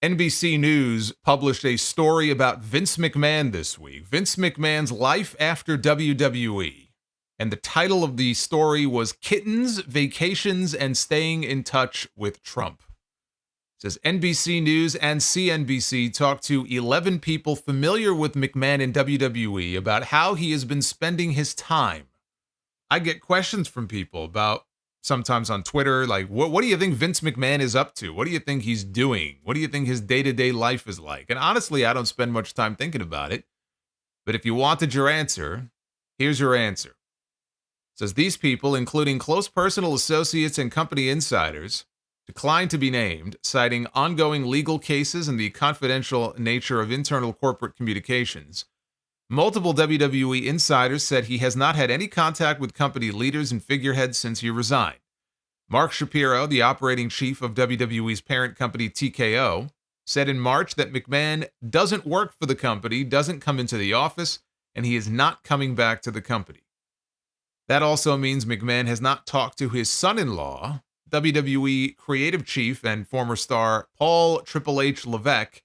NBC News published a story about Vince McMahon this week. Vince McMahon's life after WWE. And the title of the story was Kittens, Vacations, and Staying in Touch with Trump. It says NBC News and CNBC talked to 11 people familiar with McMahon in WWE about how he has been spending his time. I get questions from people about, sometimes on Twitter, like, what do you think Vince McMahon is up to? What do you think he's doing? What do you think his day-to-day life is like? And honestly, I don't spend much time thinking about it. But if you wanted your answer, here's your answer. It says these people, including close personal associates and company insiders, declined to be named, citing ongoing legal cases and the confidential nature of internal corporate communications. Multiple WWE insiders said he has not had any contact with company leaders and figureheads since he resigned. Mark Shapiro, the operating chief of WWE's parent company TKO, said in March that McMahon doesn't work for the company, doesn't come into the office, and he is not coming back to the company. That also means McMahon has not talked to his son-in-law, WWE creative chief and former star Paul Triple H Levesque,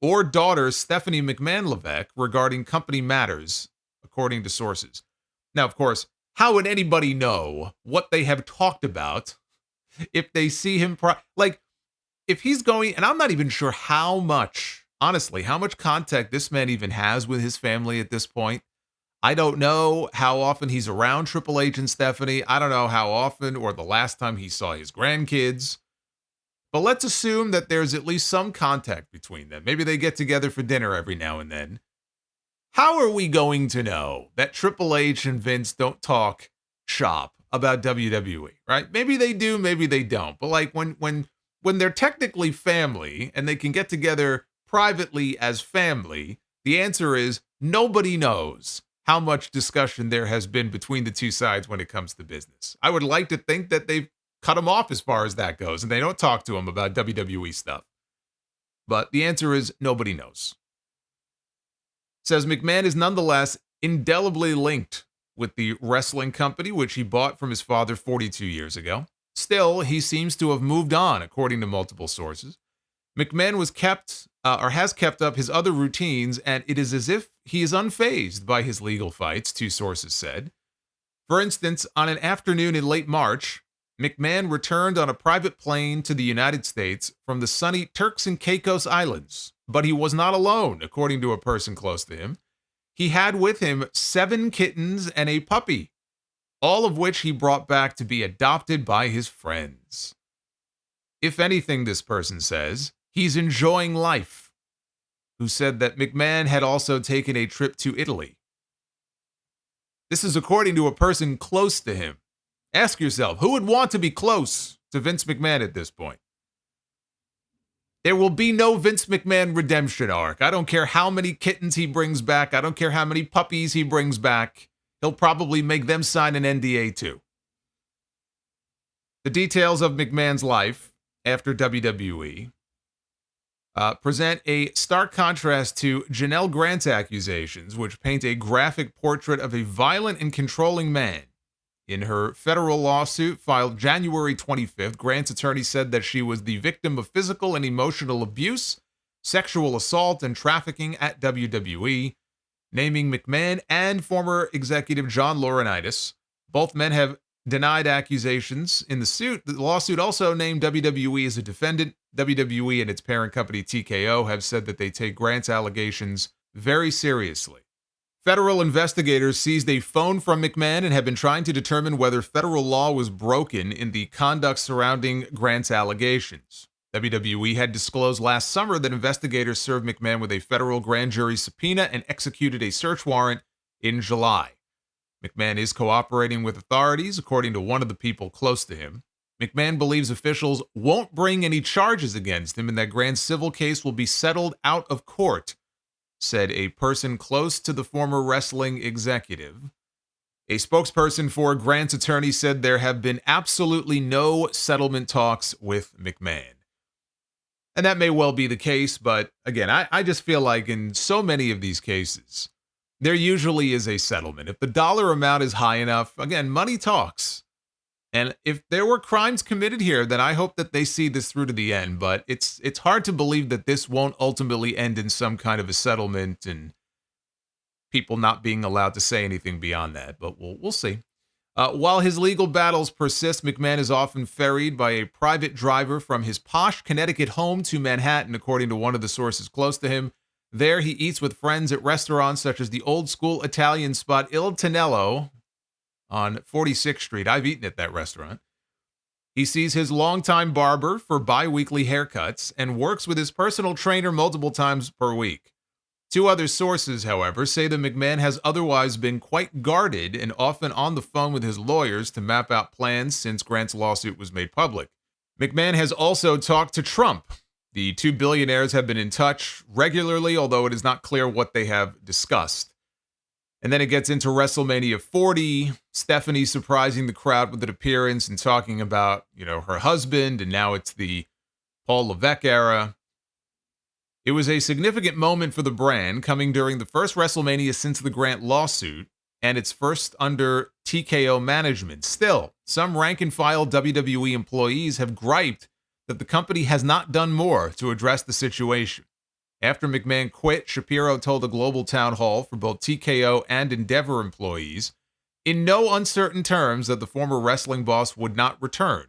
or daughter Stephanie McMahon Levesque regarding company matters, according to sources. Now, of course, how would anybody know what they have talked about if they see him? If he's going, and I'm not even sure how much, honestly, how much contact this man even has with his family at this point. I don't know how often he's around Triple H and Stephanie. I don't know how often or the last time he saw his grandkids. But let's assume that there's at least some contact between them. Maybe they get together for dinner every now and then. How are we going to know that Triple H and Vince don't talk shop about WWE, right? Maybe they do, maybe they don't. But like when they're technically family and they can get together privately as family, the answer is nobody knows how much discussion there has been between the two sides when it comes to business. I would like to think that they've cut him off as far as that goes, and they don't talk to him about WWE stuff. But the answer is nobody knows. It says McMahon is nonetheless indelibly linked with the wrestling company, which he bought from his father 42 years ago. Still, he seems to have moved on, according to multiple sources. McMahon has kept up his other routines, and it is as if he is unfazed by his legal fights, two sources said. For instance, on an afternoon in late March, McMahon returned on a private plane to the United States from the sunny Turks and Caicos Islands, but he was not alone, according to a person close to him. He had with him 7 kittens and a puppy, all of which he brought back to be adopted by his friends. If anything, this person says, he's enjoying life, who said that McMahon had also taken a trip to Italy. This is according to a person close to him. Ask yourself, who would want to be close to Vince McMahon at this point? There will be no Vince McMahon redemption arc. I don't care how many kittens he brings back. I don't care how many puppies he brings back. He'll probably make them sign an NDA too. The details of McMahon's life after WWE present a stark contrast to Janelle Grant's accusations, which paint a graphic portrait of a violent and controlling man. In her federal lawsuit filed January 25th, Grant's attorney said that she was the victim of physical and emotional abuse, sexual assault, and trafficking at WWE, naming McMahon and former executive John Laurinaitis. Both men have denied accusations in the suit. The lawsuit also named WWE as a defendant. WWE and its parent company TKO have said that they take Grant's allegations very seriously. Federal investigators seized a phone from McMahon and have been trying to determine whether federal law was broken in the conduct surrounding Grant's allegations. WWE had disclosed last summer that investigators served McMahon with a federal grand jury subpoena and executed a search warrant in July. McMahon is cooperating with authorities, according to one of the people close to him. McMahon believes officials won't bring any charges against him and that Grant's civil case will be settled out of court, said a person close to the former wrestling executive. A spokesperson for Grant's attorney said there have been absolutely no settlement talks with McMahon. And that may well be the case, but again, I just feel like in so many of these cases, there usually is a settlement. If the dollar amount is high enough, again, money talks. And if there were crimes committed here, then I hope that they see this through to the end. But it's hard to believe that this won't ultimately end in some kind of a settlement and people not being allowed to say anything beyond that. But we'll see. While his legal battles persist, McMahon is often ferried by a private driver from his posh Connecticut home to Manhattan, according to one of the sources close to him. There, he eats with friends at restaurants such as the old-school Italian spot Il Tonello on 46th Street. I've eaten at that restaurant. He sees his longtime barber for bi-weekly haircuts and works with his personal trainer multiple times per week. Two other sources, however, say that McMahon has otherwise been quite guarded and often on the phone with his lawyers to map out plans since Grant's lawsuit was made public. McMahon has also talked to Trump. The two billionaires have been in touch regularly, although it is not clear what they have discussed. And then it gets into WrestleMania 40, Stephanie surprising the crowd with an appearance and talking about, her husband, and now it's the Paul Levesque era. It was a significant moment for the brand, coming during the first WrestleMania since the Grant lawsuit, and its first under TKO management. Still, some rank-and-file WWE employees have griped that the company has not done more to address the situation. After McMahon quit, Shapiro told a global town hall for both TKO and Endeavor employees, in no uncertain terms, that the former wrestling boss would not return.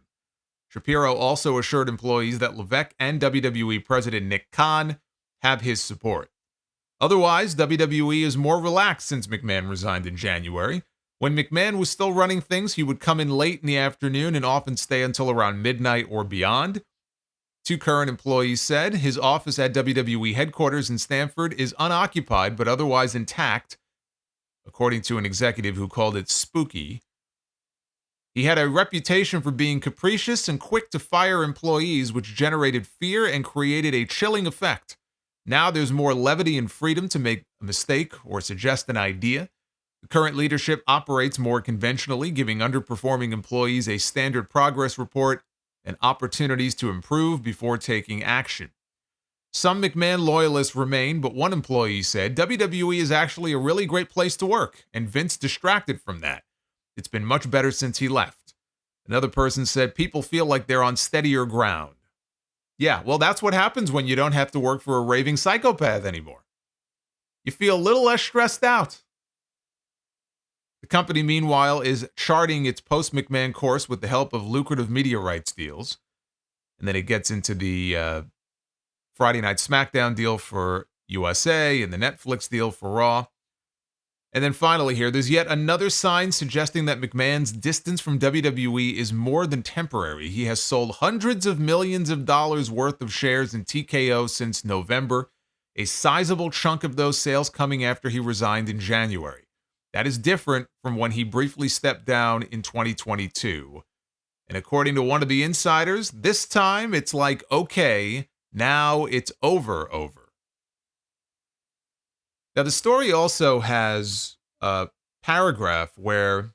Shapiro also assured employees that Levesque and WWE President Nick Khan have his support. Otherwise, WWE is more relaxed since McMahon resigned in January. When McMahon was still running things, he would come in late in the afternoon and often stay until around midnight or beyond. Two current employees said his office at WWE headquarters in Stamford is unoccupied but otherwise intact, according to an executive who called it spooky. He had a reputation for being capricious and quick to fire employees, which generated fear and created a chilling effect. Now there's more levity and freedom to make a mistake or suggest an idea. The current leadership operates more conventionally, giving underperforming employees a standard progress report and opportunities to improve before taking action. Some McMahon loyalists remain, but one employee said, WWE is actually a really great place to work, and Vince distracted from that. It's been much better since he left. Another person said, people feel like they're on steadier ground. Yeah, well, that's what happens when you don't have to work for a raving psychopath anymore. You feel a little less stressed out. The company, meanwhile, is charting its post-McMahon course with the help of lucrative media rights deals. And then it gets into the Friday Night SmackDown deal for USA and the Netflix deal for Raw. And then finally here, there's yet another sign suggesting that McMahon's distance from WWE is more than temporary. He has sold hundreds of millions of dollars worth of shares in TKO since November, a sizable chunk of those sales coming after he resigned in January. That is different from when he briefly stepped down in 2022. And according to one of the insiders, this time it's like, okay, now it's over. Now, the story also has a paragraph where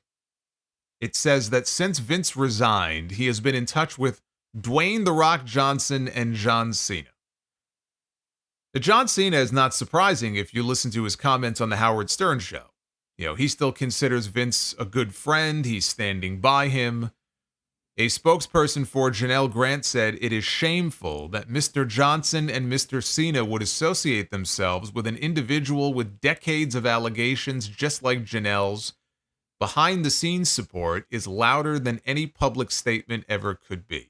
it says that since Vince resigned, he has been in touch with Dwayne "The Rock" Johnson and John Cena. The John Cena is not surprising if you listen to his comments on the Howard Stern show. He still considers Vince a good friend. He's standing by him. A spokesperson for Janelle Grant said it is shameful that Mr. Johnson and Mr. Cena would associate themselves with an individual with decades of allegations just like Janelle's. Behind-the-scenes support is louder than any public statement ever could be.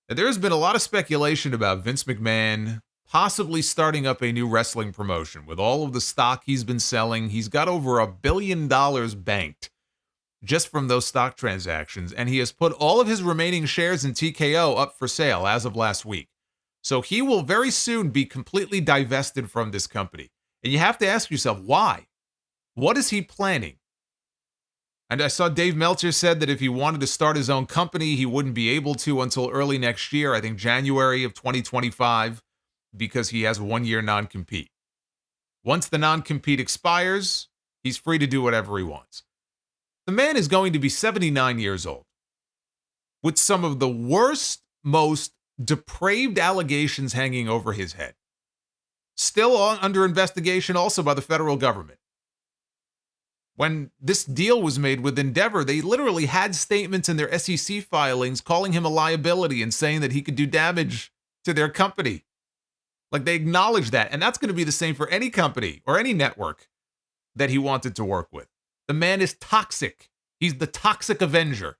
Now, there has been a lot of speculation about Vince McMahon possibly starting up a new wrestling promotion. With all of the stock he's been selling, he's got over $1 billion banked just from those stock transactions, and he has put all of his remaining shares in TKO up for sale as of last week. So he will very soon be completely divested from this company. And you have to ask yourself, why? What is he planning? And I saw Dave Meltzer said that if he wanted to start his own company, he wouldn't be able to until early next year, I think January of 2025, because he has a 1-year non-compete. Once the non-compete expires, he's free to do whatever he wants. The man is going to be 79 years old, with some of the worst, most depraved allegations hanging over his head. Still under investigation also by the federal government. When this deal was made with Endeavor, they literally had statements in their SEC filings calling him a liability and saying that he could do damage to their company. Like, they acknowledge that. And that's going to be the same for any company or any network that he wanted to work with. The man is toxic. He's the toxic Avenger.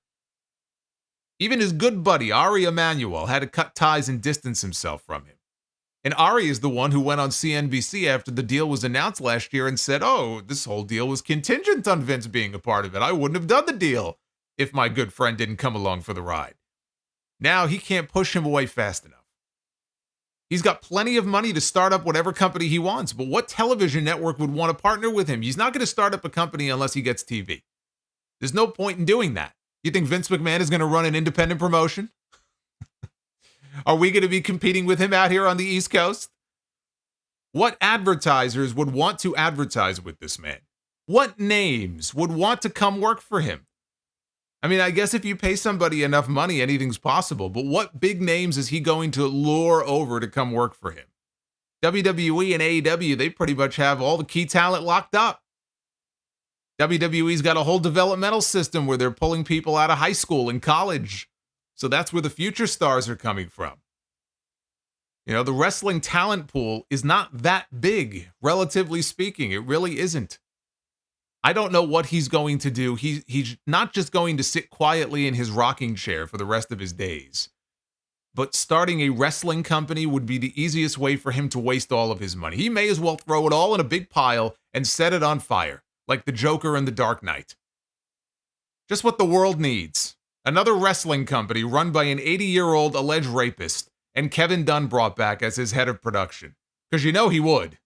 Even his good buddy, Ari Emanuel, had to cut ties and distance himself from him. And Ari is the one who went on CNBC after the deal was announced last year and said, oh, this whole deal was contingent on Vince being a part of it. I wouldn't have done the deal if my good friend didn't come along for the ride. Now he can't push him away fast enough. He's got plenty of money to start up whatever company he wants, but what television network would want to partner with him? He's not going to start up a company unless he gets TV. There's no point in doing that. You think Vince McMahon is going to run an independent promotion? Are we going to be competing with him out here on the East Coast? What advertisers would want to advertise with this man? What names would want to come work for him? I mean, I guess if you pay somebody enough money, anything's possible, but what big names is he going to lure over to come work for him? WWE and AEW, they pretty much have all the key talent locked up. WWE's got a whole developmental system where they're pulling people out of high school and college. So that's where the future stars are coming from. You know, the wrestling talent pool is not that big, relatively speaking. It really isn't. I don't know what he's going to do. He's not just going to sit quietly in his rocking chair for the rest of his days. But starting a wrestling company would be the easiest way for him to waste all of his money. He may as well throw it all in a big pile and set it on fire, like the Joker in The Dark Knight. Just what the world needs. Another wrestling company run by an 80-year-old alleged rapist, and Kevin Dunn brought back as his head of production. Because you know he would.